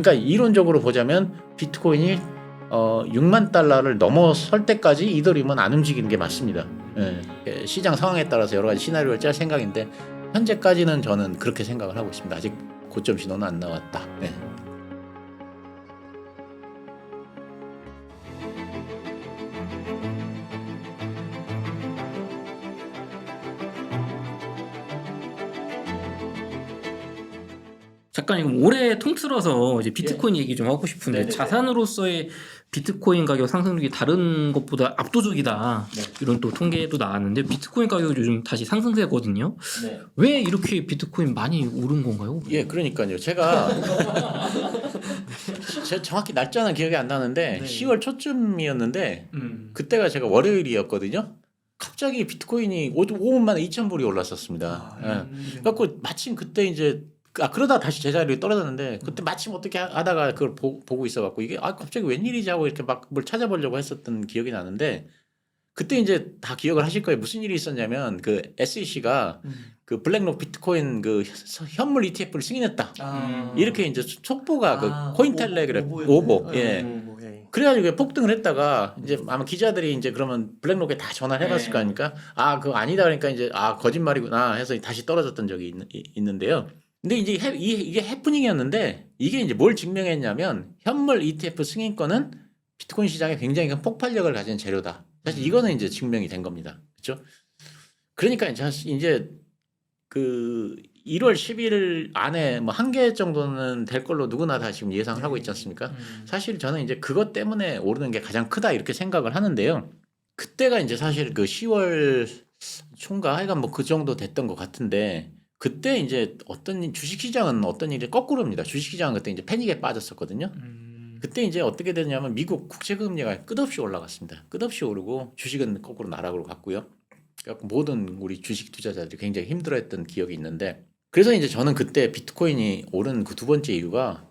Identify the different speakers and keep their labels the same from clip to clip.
Speaker 1: 그러니까 이론적으로 보자면 비트코인이 6만 달러를 넘어설 때까지 이더리움은 안 움직이는 게 맞습니다. 예, 시장 상황에 따라서 여러 가지 시나리오를 짤 생각인데 현재까지는 저는 그렇게 생각을 하고 있습니다. 아직 고점 신호는 안 나왔다. 예.
Speaker 2: 작가님 올해 통틀어서 이제 비트코인 얘기 좀 하고 싶은데
Speaker 1: 네네네.
Speaker 2: 자산으로서의 비트코인 가격 상승률이 다른 것보다 압도적이다.
Speaker 1: 네.
Speaker 2: 이런 또 통계도 나왔는데 비트코인 가격이 요즘 다시 상승세거든요.
Speaker 1: 네.
Speaker 2: 왜 이렇게 비트코인 많이 오른 건가요?
Speaker 1: 예, 그러니까요. 제가 정확히 날짜는 기억이 안 나는데
Speaker 2: 네.
Speaker 1: 10월 초쯤이었는데 그때가 제가 월요일이었거든요. 갑자기 비트코인이 5분 만에 2,000불이 올랐었습니다. 예. 그래갖고 마침 그때 이제 그러다 다시 제자리로 떨어졌는데 그때 마침 어떻게 하다가 그걸 보고 있어갖고 이게 갑자기 웬일이지 하고 이렇게 막 뭘 찾아보려고 했었던 기억이 나는데 그때 이제 다 기억을 하실 거예요. 무슨 일이 있었냐면 그 SEC가 그 블랙록 비트코인 그 현물 ETF를 승인했다. 이렇게 이제 촉보가 그 코인텔레그래프 오보. 예. 그래가지고 그게 폭등을 했다가 이제 아마 기자들이 이제 그러면 블랙록에 다 전화를 해봤을 거 아닙니까? 그거 아니다 그러니까 이제 거짓말이구나 해서 다시 떨어졌던 적이 있는데요. 근데 이제 이게 해프닝이었는데 이게 이제 뭘 증명했냐면 현물 ETF 승인권은 비트코인 시장에 굉장히 큰 폭발력을 가진 재료다. 사실 이거는 이제 증명이 된 겁니다. 그렇죠? 그러니까 이제 그 1월 10일 안에 뭐 한 개 정도는 될 걸로 누구나 다 지금 예상을 하고 있지 않습니까? 사실 저는 이제 그것 때문에 오르는 게 가장 크다 이렇게 생각을 하는데요. 그때가 이제 사실 그 10월 초인가 하여간 뭐 그 정도 됐던 것 같은데 그때 이제 주식시장은 어떤 일이 거꾸로입니다. 주식시장은 그때 이제 패닉에 빠졌었거든요. 그때 이제 어떻게 되냐면 미국 국채금리가 끝없이 올라갔습니다. 끝없이 오르고 주식은 거꾸로 나락으로 갔고요. 그래서 모든 우리 주식 투자자들이 굉장히 힘들어했던 기억이 있는데 그래서 이제 저는 그때 비트코인이 오른 그 두 번째 이유가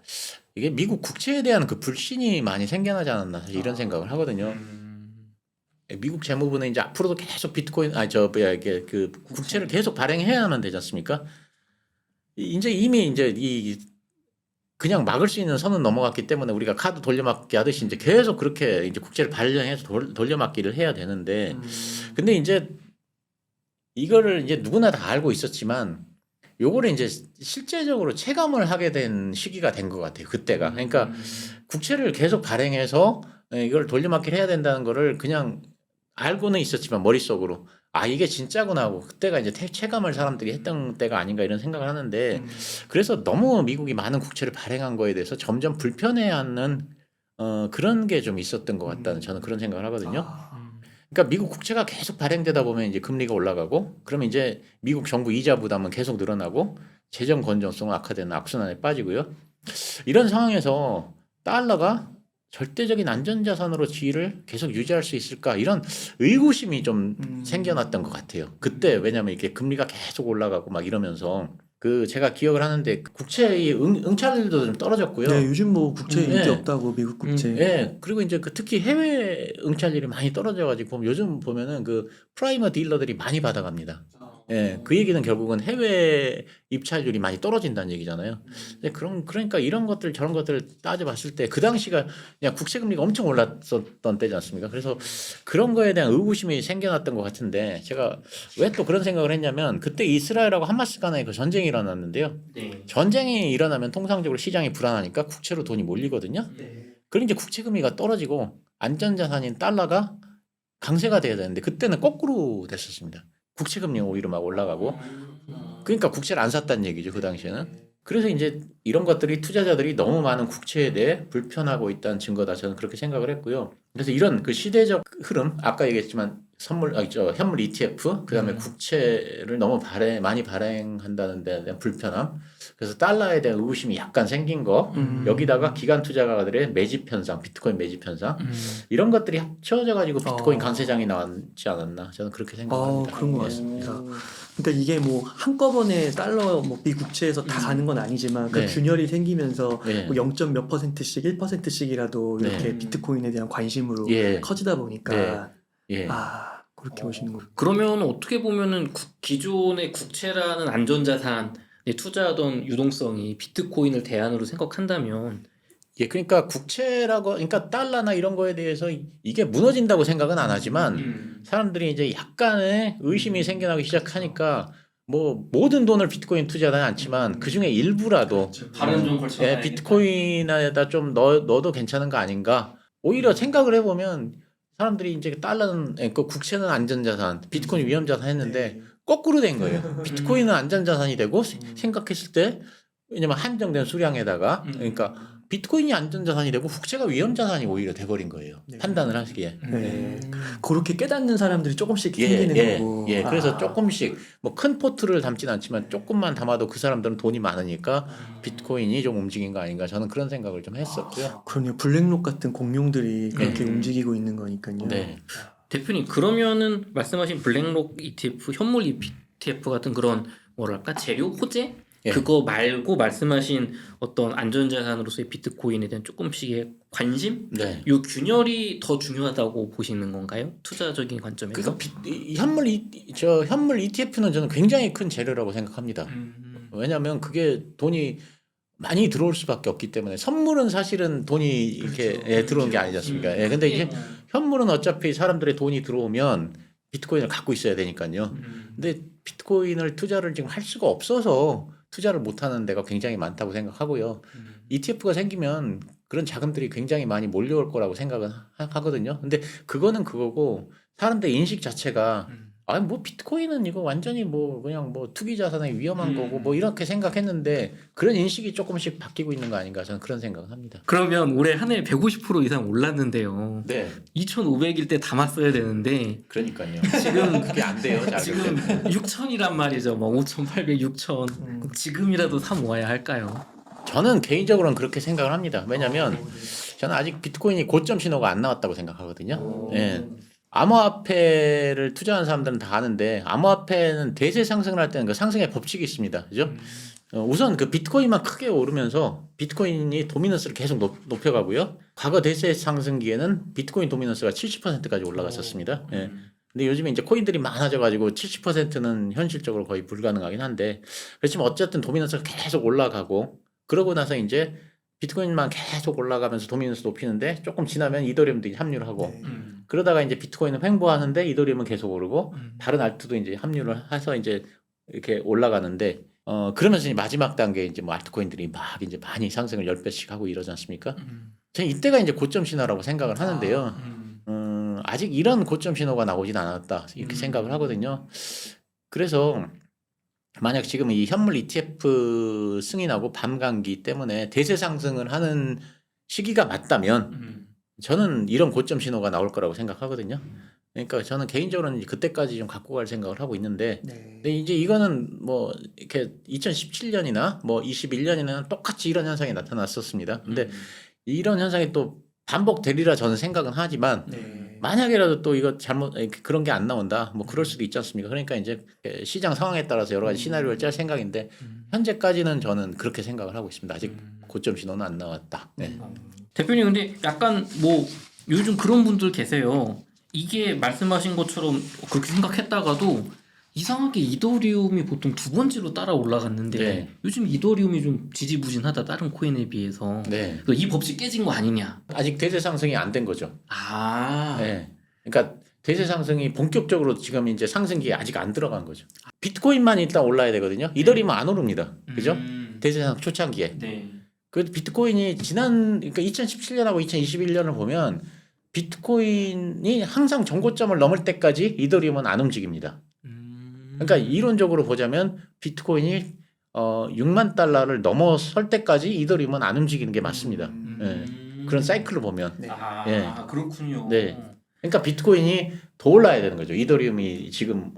Speaker 1: 이게 미국 국채에 대한 그 불신이 많이 생겨나지 않았나 사실 이런 생각을 하거든요. 미국 재무부는 이제 앞으로도 계속 비트코인 이게 그 국채를 계속 발행해야만 되지 않습니까? 이제 이미 이제 그냥 막을 수 있는 선은 넘어갔기 때문에 우리가 카드 돌려막기 하듯이 이제 계속 그렇게 이제 국채를 발행해서 돌려막기를 해야 되는데 근데 이제 이거를 이제 누구나 다 알고 있었지만 요거를 이제 실제적으로 체감을 하게 된 시기가 된 것 같아요. 그때가. 그러니까 국채를 계속 발행해서 이걸 돌려막기를 해야 된다는 거를 그냥 알고는 있었지만 머릿속으로 이게 진짜구나 하고 그때가 이제 체감을 사람들이 했던 때가 아닌가 이런 생각을 하는데 그래서 너무 미국이 많은 국채를 발행한 거에 대해서 점점 불편해하는 그런 게 좀 있었던 것 같다는 저는 그런 생각을 하거든요. 그러니까 미국 국채가 계속 발행되다 보면 이제 금리가 올라가고 그러면 이제 미국 정부 이자 부담은 계속 늘어나고 재정 건전성은 악화되는 악순환에 빠지고요. 이런 상황에서 달러가 절대적인 안전자산으로 지위를 계속 유지할 수 있을까 이런 의구심이 좀 생겨났던 것 같아요. 그때 왜냐하면 이게 금리가 계속 올라가고 막 이러면서 그 제가 기억을 하는데 국채의 응찰률도 좀 떨어졌고요.
Speaker 3: 네, 요즘 뭐 국채 인기
Speaker 1: 네.
Speaker 3: 없다고 미국 국채.
Speaker 1: 예. 그리고 이제 그 특히 해외 응찰률이 많이 떨어져가지고 요즘 보면은 그 프라이머 딜러들이 많이 받아갑니다. 예, 그 얘기는 결국은 해외 입찰률이 많이 떨어진다는 얘기잖아요. 근데 그러니까 이런 것들 저런 것들을 따져봤을 때 그 당시가 그냥 국채 금리가 엄청 올랐었던 때지 않습니까? 그래서 그런 거에 대한 의구심이 생겨났던 것 같은데 제가 왜 또 그런 생각을 했냐면 그때 이스라엘하고 하마스 간에 그 전쟁이 일어났는데요.
Speaker 2: 네.
Speaker 1: 전쟁이 일어나면 통상적으로 시장이 불안하니까 국채로 돈이 몰리거든요. 그럼 이제 국채 금리가 떨어지고 안전자산인 달러가 강세가 돼야 되는데 그때는 거꾸로 됐었습니다. 국채 금리 오히려 막 올라가고 그러니까 국채를 안 샀다는 얘기죠 그 당시에는. 그래서 이제 이런 것들이 투자자들이 너무 많은 국채에 대해 불편하고 있다는 증거다 저는 그렇게 생각을 했고요. 그래서 이런 그 시대적 흐름 아까 얘기했지만 현물 ETF 그다음에 국채를 너무 많이 발행한다는 데 대한 불편함 그래서 달러에 대한 의구심이 약간 생긴 거 여기다가 기관 투자가들의 매집 현상 비트코인 매집 현상 이런 것들이 합쳐져 가지고 비트코인 강세장이 나왔지 않았나 저는 그렇게 생각합니다.
Speaker 3: 그런 것 같습니다. 그러니까 이게 뭐 한꺼번에 달러 뭐 미국채에서 다 가는 건 아니지만 그
Speaker 1: 네.
Speaker 3: 균열이 생기면서
Speaker 1: 네.
Speaker 3: 뭐 0. 몇 %씩 1%씩이라도 이렇게
Speaker 1: 네.
Speaker 3: 비트코인에 대한 관심으로
Speaker 1: 예.
Speaker 3: 커지다 보니까
Speaker 1: 예.
Speaker 3: 그렇게 보시는 거예요.
Speaker 2: 그러면 어떻게 보면은 기존의 국채라는 안전자산에 투자하던 유동성이 비트코인을 대안으로 생각한다면
Speaker 1: 예, 그러니까 국채라고, 그러니까 달러나 이런 거에 대해서 이게 무너진다고 생각은 안 하지만 사람들이 이제 약간의 의심이 생겨나기 시작하니까 뭐 모든 돈을 비트코인 투자하지는 않지만 그 중에 일부라도
Speaker 2: 발은 좀 걸쳐.
Speaker 1: 예, 비트코인에다 좀 넣어도 괜찮은 거 아닌가? 오히려 생각을 해보면 사람들이 이제 달러는 그 국채는 안전자산, 비트코인 위험자산 했는데 거꾸로 된 거예요. 비트코인은 안전자산이 되고 생각했을 때 왜냐면 한정된 수량에다가 그러니까 비트코인이 안전자산이 되고 국채가 위험자산이 오히려 돼버린 거예요.
Speaker 3: 네.
Speaker 1: 판단을 하시기에.
Speaker 3: 네. 그렇게 깨닫는 사람들이 조금씩
Speaker 1: 예,
Speaker 3: 생기는
Speaker 1: 예,
Speaker 3: 거고.
Speaker 1: 예. 그래서 조금씩 뭐 큰 포트를 담진 않지만 조금만 담아도 그 사람들은 돈이 많으니까 비트코인이 좀 움직인 거 아닌가 저는 그런 생각을 좀 했었고요.
Speaker 3: 그럼요. 블랙록 같은 공룡들이 그렇게 움직이고 있는 거니까요.
Speaker 1: 네.
Speaker 2: 대표님 그러면은 말씀하신 블랙록 ETF, 현물 ETF 같은 그런 뭐랄까 재료 호재
Speaker 1: 예.
Speaker 2: 그거 말고 말씀하신 어떤 안전자산으로서의 비트코인에 대한 조금씩의 관심,
Speaker 1: 네.
Speaker 2: 요 균열이 더 중요하다고 보시는 건가요? 투자적인 관점에서?
Speaker 1: 그러니까 현물 ETF는 저는 굉장히 큰 재료라고 생각합니다. 왜냐하면 그게 돈이 많이 들어올 수밖에 없기 때문에 선물은 사실은 돈이 이렇게
Speaker 3: 그렇죠.
Speaker 1: 예, 들어오는 게 아니지 않습니까? 예, 근데 이게 현물은 어차피 사람들의 돈이 들어오면 비트코인을 갖고 있어야 되니까요. 근데 비트코인을 투자를 지금 할 수가 없어서 투자를 못 하는 데가 굉장히 많다고 생각하고요. ETF가 생기면 그런 자금들이 굉장히 많이 몰려올 거라고 생각은 하거든요. 근데 그거는 그거고 사람들의 인식 자체가 아니 뭐 비트코인은 이거 완전히 뭐 그냥 뭐 투기 자산에 위험한 거고 뭐 이렇게 생각했는데 그런 인식이 조금씩 바뀌고 있는 거 아닌가 저는 그런 생각을 합니다.
Speaker 2: 그러면 올해 한 해 150% 이상 올랐는데요.
Speaker 1: 네,
Speaker 2: 2,500일 때 담았어야 되는데
Speaker 1: 그러니까요.
Speaker 2: 지금
Speaker 1: 그게 안 돼요.
Speaker 2: 지금 6,000이란 말이죠. 뭐 5,800, 6,000. 지금이라도 사 모아야 할까요?
Speaker 1: 저는 개인적으로는 그렇게 생각을 합니다. 왜냐하면 저는 아직 비트코인이 고점 신호가 안 나왔다고 생각하거든요. 예. 암호화폐를 투자하는 사람들은 다 아는데 암호화폐는 대세 상승을 할 때는 그 상승의 법칙이 있습니다. 그죠? 우선 그 비트코인만 크게 오르면서 비트코인이 도미넌스를 계속 높여가고요. 과거 대세 상승기에는 비트코인 도미넌스가 70%까지 올라갔었습니다. 예. 근데 요즘에 이제 코인들이 많아져가지고 70%는 현실적으로 거의 불가능하긴 한데 그렇지만 어쨌든 도미넌스가 계속 올라가고 그러고 나서 이제 비트코인만 계속 올라가면서 도미넌스 높이는데 조금 지나면 이더리움도 합류를 하고 그러다가 이제 비트코인은 횡보하는데 이더리움은 계속 오르고 다른 알트도 이제 합류를 해서 이제 이렇게 올라가는데 그러면서 이제 마지막 단계에 이제 뭐 알트코인들이 막 이제 많이 상승을 10배씩 하고 이러지 않습니까? 저는 이때가 이제 고점 신호라고 생각을 하는데요. 아직 이런 고점 신호가 나오진 않았다 이렇게 생각을 하거든요. 그래서 만약 지금 이 현물 ETF 승인하고 밤감기 때문에 대세 상승을 하는 시기가 맞다면 저는 이런 고점 신호가 나올 거라고 생각하거든요. 그러니까 저는 개인적으로는 그때까지 좀 갖고 갈 생각을 하고 있는데, 근데 이제 이거는 뭐 이렇게 2017년이나 뭐 21년에는 똑같이 이런 현상이 나타났었습니다. 근데 이런 현상이 또 반복되리라 저는 생각은 하지만 만약에라도 또 이거 잘못 그런 게 안 나온다 뭐 그럴 수도 있지 않습니까? 그러니까 이제 시장 상황에 따라서 여러 가지 시나리오를 짤 생각인데 현재까지는 저는 그렇게 생각을 하고 있습니다. 아직 고점 신호는 안 나왔다. 네.
Speaker 2: 대표님 근데 약간 뭐 요즘 그런 분들 계세요. 이게 말씀하신 것처럼 그렇게 생각했다가도 이상하게 이더리움이 보통 두 번째로 따라 올라갔는데
Speaker 1: 네.
Speaker 2: 요즘 이더리움이 좀 지지부진하다 다른 코인에 비해서.
Speaker 1: 네.
Speaker 2: 그래서 이 법칙 깨진 거 아니냐?
Speaker 1: 아직 대세 상승이 안 된 거죠.
Speaker 2: 아.
Speaker 1: 네. 그러니까 대세 상승이 본격적으로 지금 이제 상승기에 아직 안 들어간 거죠. 비트코인만 일단 올라야 되거든요. 이더리움은 안 오릅니다. 그죠? 대세 상승 초창기에.
Speaker 2: 네.
Speaker 1: 그래도 비트코인이 그러니까 2017년하고 2021년을 보면 비트코인이 항상 정고점을 넘을 때까지 이더리움은 안 움직입니다. 그러니까 이론적으로 보자면 비트코인이 6만 달러를 넘어설 때까지 이더리움은 안 움직이는 게 맞습니다. 예. 그런 사이클로 보면.
Speaker 2: 아,
Speaker 1: 예.
Speaker 2: 그렇군요.
Speaker 1: 네. 그러니까 비트코인이 더 올라야 되는 거죠. 이더리움이 지금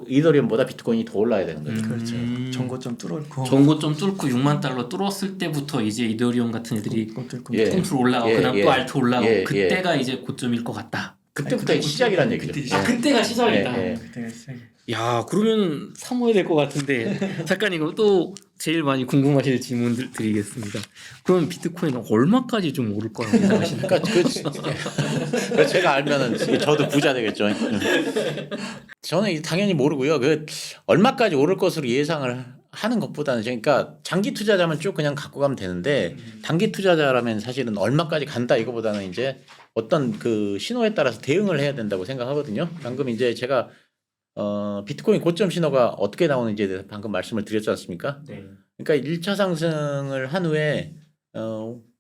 Speaker 1: 이더리움보다 비트코인이 더 올라야 되는 거죠.
Speaker 3: 그렇죠. 정고점 뚫고
Speaker 2: 전고점 뚫고 6만 달러 뚫었을 때부터 이제 이더리움 같은 애들이
Speaker 1: 예.
Speaker 2: 콩프로 올라가고
Speaker 1: 예,
Speaker 2: 그다음
Speaker 1: 예.
Speaker 2: 또 알트 올라가고
Speaker 1: 예,
Speaker 2: 그때가 이제 고점일 것 같다.
Speaker 1: 그때부터 시작이란 얘기죠.
Speaker 3: 그때
Speaker 2: 아 그때가 시작이다.
Speaker 1: 예, 예.
Speaker 3: 그때가 시작이.
Speaker 2: 야 그러면 사모해야 될 것 같은데 작가님 이거 또 제일 많이 궁금하실 질문들 드리겠습니다. 그럼 비트코인은 얼마까지 좀 오를 거라고 생각하시나요?
Speaker 1: 그러니까 제가 알면은 저도 부자 되겠죠. 저는 당연히 모르고요. 그 얼마까지 오를 것으로 예상을 하는 것보다는 그러니까 장기 투자자면 쭉 그냥 갖고 가면 되는데 단기 투자자라면 사실은 얼마까지 간다 이거보다는 이제 어떤 그 신호에 따라서 대응을 해야 된다고 생각하거든요. 방금 이제 제가 비트코인 고점 신호가 어떻게 나오는지에 대해서 방금 말씀을 드렸지 않습니까?
Speaker 2: 네.
Speaker 1: 그러니까 1차 상승을 한 후에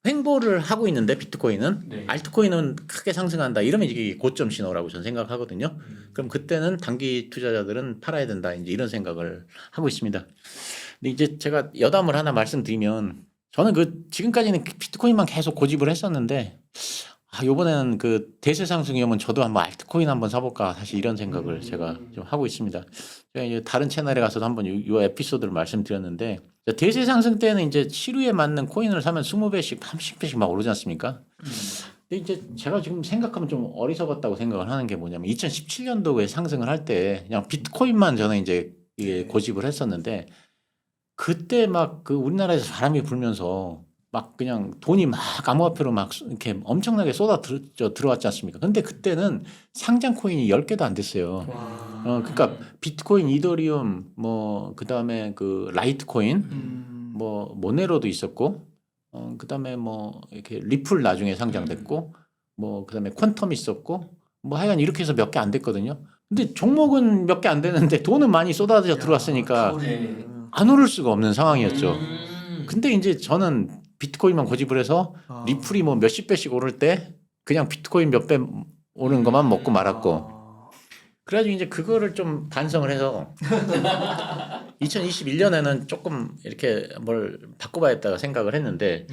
Speaker 1: 횡보를 하고 있는데 비트코인은
Speaker 2: 네.
Speaker 1: 알트코인은 크게 상승한다. 이러면 이게 고점 신호라고 저는 생각하거든요. 그럼 그때는 단기 투자자들은 팔아야 된다. 이제 이런 생각을 하고 있습니다. 근데 이제 제가 여담을 하나 말씀드리면 저는 그 지금까지는 비트코인만 계속 고집을 했었는데 이번에는 그 대세 상승이 오면 저도 한번 알트코인 한번 사볼까 사실 이런 생각을 제가 좀 하고 있습니다. 제가 이제 다른 채널에 가서도 한번 이 에피소드를 말씀드렸는데 대세 상승 때는 이제 시류에 맞는 코인을 사면 20배씩, 30배씩 막 오르지 않습니까? 근데 이제 제가 지금 생각하면 좀 어리석었다고 생각을 하는 게 뭐냐면 2017년도에 상승을 할 때 그냥 비트코인만 저는 이제 이게 고집을 했었는데 그때 막 그 우리나라에서 바람이 불면서 막 그냥 돈이 막 암호화폐로 막 이렇게 엄청나게 들어왔지 않습니까? 근데 그때는 상장 코인이 10개도 안 됐어요. 그러니까 비트코인, 이더리움, 뭐 그다음에 그 라이트코인, 뭐 모네로도 있었고, 그다음에 뭐 이렇게 리플 나중에 상장됐고, 뭐 그다음에 퀀텀 있었고, 뭐 하여간 이렇게 해서 몇 개 안 됐거든요. 근데 종목은 몇 개 안 되는데 돈은 많이 쏟아져 들어왔으니까 안 오를 수가 없는 상황이었죠. 근데 이제 저는 비트코인만 고집을 해서 리플이 뭐 몇십 배씩 오를 때 그냥 비트코인 몇 배 오른 것만 먹고 말았고 그래가지고 이제 그거를 좀 반성을 해서 2021년에는 조금 이렇게 뭘 바꿔봐야겠다고 생각을 했는데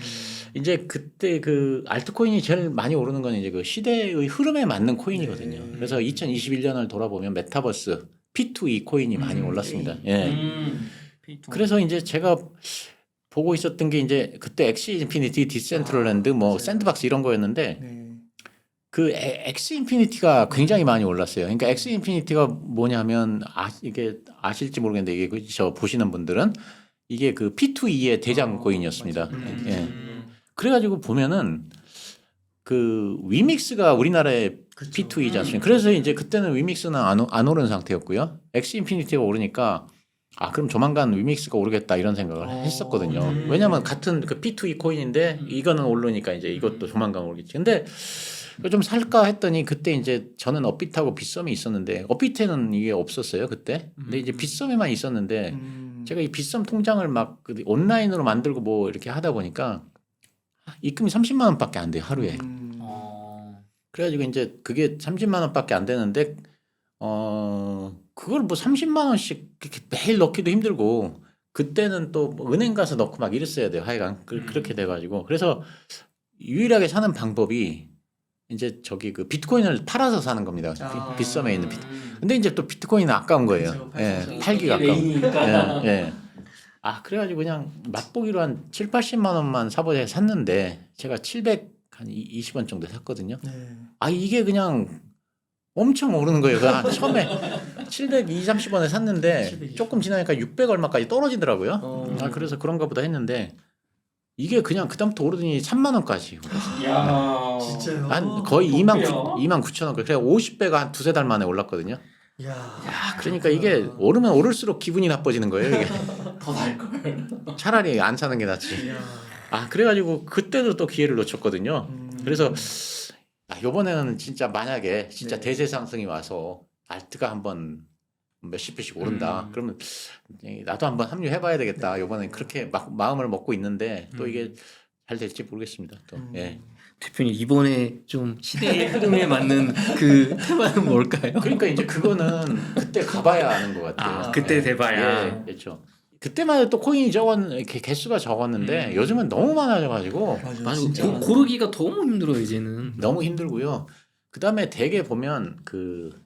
Speaker 1: 이제 그때 그 알트코인이 제일 많이 오르는 건 이제 그 시대의 흐름에 맞는 코인이거든요. 그래서 2021년을 돌아보면 메타버스 P2E 코인이 많이 올랐습니다. 예. 그래서 이제 제가 보고 있었던 게 이제 그때 엑시 인피니티, 디센트럴랜드, 뭐 샌드박스 이런 거였는데 그 엑시 인피니티가 굉장히 많이 올랐어요. 그러니까 엑시 인피니티가 뭐냐면 이게 아실지 모르겠는데 이게 저 보시는 분들은 이게 그 P2E의 대장 코인이었습니다. 예. 그래가지고 보면은 그 위믹스가 우리나라의 P2E지 않습니까? 그래서 이제 그때는 위믹스는 안 오른 상태였고요. 엑시 인피니티가 오르니까 그럼 조만간 위믹스가 오르겠다 이런 생각을 했었거든요. 왜냐하면 같은 그 P2E 코인인데 이거는 오르니까 이제 이것도 조만간 오르겠지. 근데 좀 살까 했더니 그때 이제 저는 업비트하고 빗썸이 있었는데 업비트에는 이게 없었어요 그때. 근데 이제 빗썸에만 있었는데 제가 이 빗썸 통장을 막 온라인으로 만들고 뭐 이렇게 하다 보니까 입금이 30만 원밖에 안 돼요 하루에. 그래가지고 이제 그게 30만 원밖에 안 되는데 그걸 뭐 30만 원씩 매일 넣기도 힘들고 그때는 또 은행 가서 넣고 막 이랬어야 돼요. 하여간 그렇게 돼가지고 그래서 유일하게 사는 방법이 이제 저기 그 비트코인을 팔아서 사는 겁니다. 빗썸에 있는 근데 이제 또 비트코인은 아까운 거예요. 예, 팔기가 아까워. 예. 그래가지고 그냥 맛보기로 한 7, 80만 원만 사보자 샀는데 제가 720원 정도 샀거든요. 이게 그냥 엄청 오르는 거예요. 처음에 720, 30원에 샀는데 조금 지나니까 600 얼마까지 떨어지더라고요. 그래서 그런가 보다 했는데 이게 그냥 그다음부터 오르더니 3만 원까지 올랐어요.
Speaker 2: 야,
Speaker 3: 진짜요?
Speaker 1: 한 거의 2만 9천 원. 그래 50배가 한 두세 달 만에 올랐거든요. 그러니까 이게 오르면 오를수록 기분이 나빠지는 거예요. 이게.
Speaker 2: 더 날 걸.
Speaker 1: 차라리 안 사는 게 낫지. 그래가지고 그때도 또 기회를 놓쳤거든요. 그래서 이번에는 진짜 만약에 진짜 대세 상승이 와서 알트가 한번 몇십 배씩 오른다. 그러면 나도 한번 합류해봐야 되겠다. 이번에 그렇게 막 마음을 먹고 있는데 또 이게 잘 될지 모르겠습니다. 또. 예.
Speaker 2: 대표님 이번에 좀 시대의 흐름에 맞는 그 테마는 뭘까요?
Speaker 1: 그러니까 이제 그거는 그때 가봐야 아는 것 같아요.
Speaker 2: 그때 돼봐야.
Speaker 1: 예, 그렇죠. 그때만 해도 또 코인이 이렇게 개수가 적었는데 요즘은 너무 많아져가지고
Speaker 2: 맞아. 고르기가 너무 힘들어요 이제는.
Speaker 1: 너무 힘들고요. 그 다음에 대개 보면 그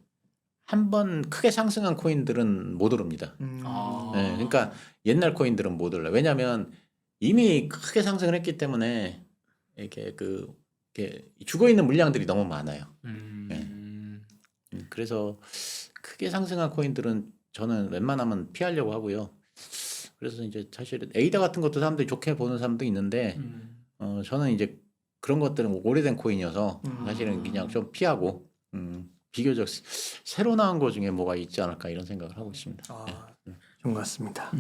Speaker 1: 한 번 크게 상승한 코인들은 못 오릅니다. 네, 그러니까 옛날 코인들은 못 올라. 왜냐하면 이미 크게 상승을 했기 때문에 이렇게 이렇게 죽어 있는 물량들이 너무 많아요. 그래서 크게 상승한 코인들은 저는 웬만하면 피하려고 하고요. 그래서 이제 사실 에이다 같은 것도 사람들이 좋게 보는 사람도 있는데 저는 이제 그런 것들은 오래된 코인이어서 사실은 그냥 좀 피하고 비교적 새로 나온 거 중에 뭐가 있지 않을까 이런 생각을 하고 있습니다.
Speaker 3: 좋은 것 같습니다.